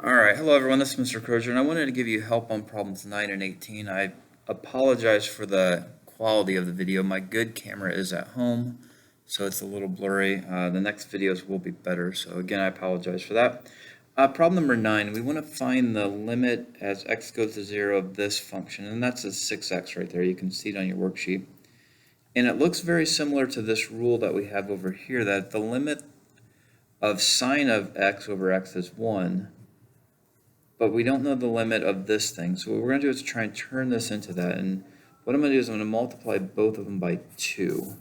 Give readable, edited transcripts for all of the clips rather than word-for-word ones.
Alright, hello everyone, this is Mr. Crozier, and I wanted to give you help on problems 9 and 18. I apologize for the quality of the video. My good camera is at home, so it's a little blurry. The next videos will be better, so again, I apologize for that. Problem number 9, we want to find the limit as x goes to 0 of this function, and that's a 6x right there. You can see it on your worksheet. And it looks very similar to this rule that we have over here, that the limit of sine of x over x is 1. But we don't know the limit of this thing. So what we're going to do is try and turn this into that. And what I'm going to do is I'm going to multiply both of them by 2.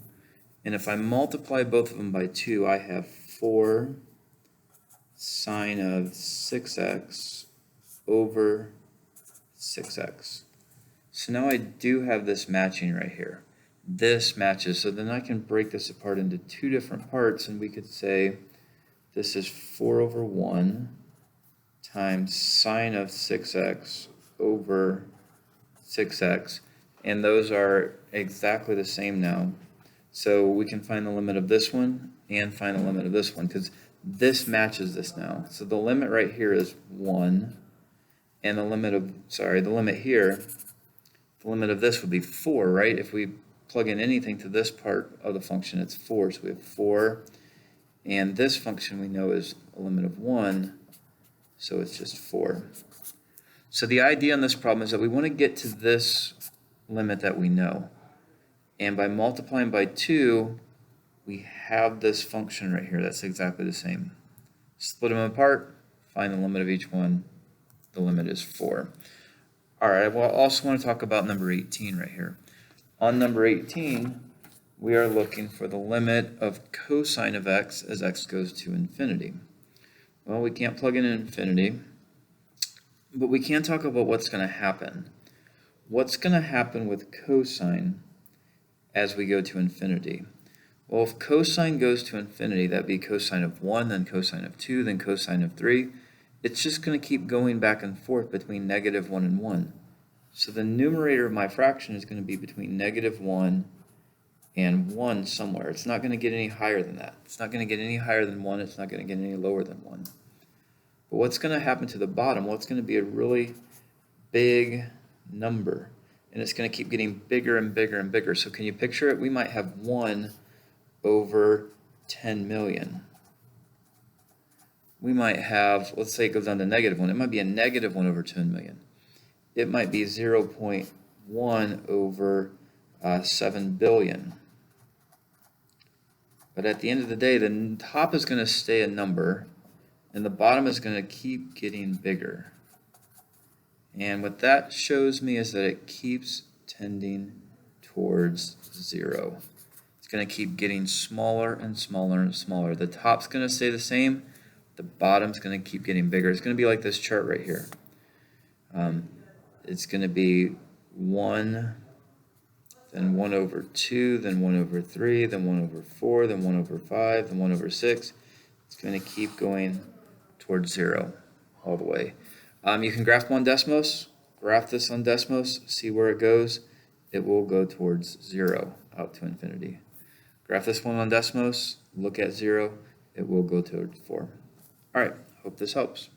And if I multiply both of them by 2, I have 4 sine of 6x over 6x. So now I do have this matching right here. This matches. So then I can break this apart into two different parts, and we could say this is 4 over 1 times sine of 6x over 6x, and those are exactly the same now. So we can find the limit of this one and find the limit of this one because this matches this now. So the limit right here is 1, and the limit here, the limit of this would be 4, right? If we plug in anything to this part of the function, it's 4. So we have 4, and this function we know is a limit of 1. So it's just 4. So the idea on this problem is that we want to get to this limit that we know. And by multiplying by 2, we have this function right here that's exactly the same. Split them apart, find the limit of each one. The limit is 4. All right, well, I also want to talk about number 18 right here. On number 18, we are looking for the limit of cosine of x as x goes to infinity. Well, we can't plug in infinity, but we can talk about what's going to happen. What's going to happen with cosine as we go to infinity? Well, if cosine goes to infinity, that'd be cosine of 1, then cosine of 2, then cosine of 3. It's just going to keep going back and forth between negative 1 and 1. So the numerator of my fraction is going to be between negative 1 and 1 somewhere. It's not going to get any higher than that. It's not going to get any higher than 1. It's not going to get any lower than 1. But what's going to happen to the bottom? Well, it's going to be a really big number. And it's going to keep getting bigger and bigger and bigger. So can you picture it? We might have 1 over 10 million. We might have, let's say it goes down to negative 1. It might be a negative 1 over 10 million. It might be 0.1 over 7 billion. But at the end of the day, the top is going to stay a number, and the bottom is going to keep getting bigger. And what that shows me is that it keeps tending towards 0. It's going to keep getting smaller and smaller and smaller. The top's going to stay the same. The bottom's going to keep getting bigger. It's going to be like this chart right here. It's going to be 1, then 1 over 2, then 1 over 3, then 1 over 4, then 1 over 5, then 1 over 6. It's going to keep going towards 0 all the way. You can graph them on Desmos. Graph this on Desmos, see where it goes. It will go towards 0 out to infinity. Graph this one on Desmos, look at 0. It will go towards 4. All right, hope this helps.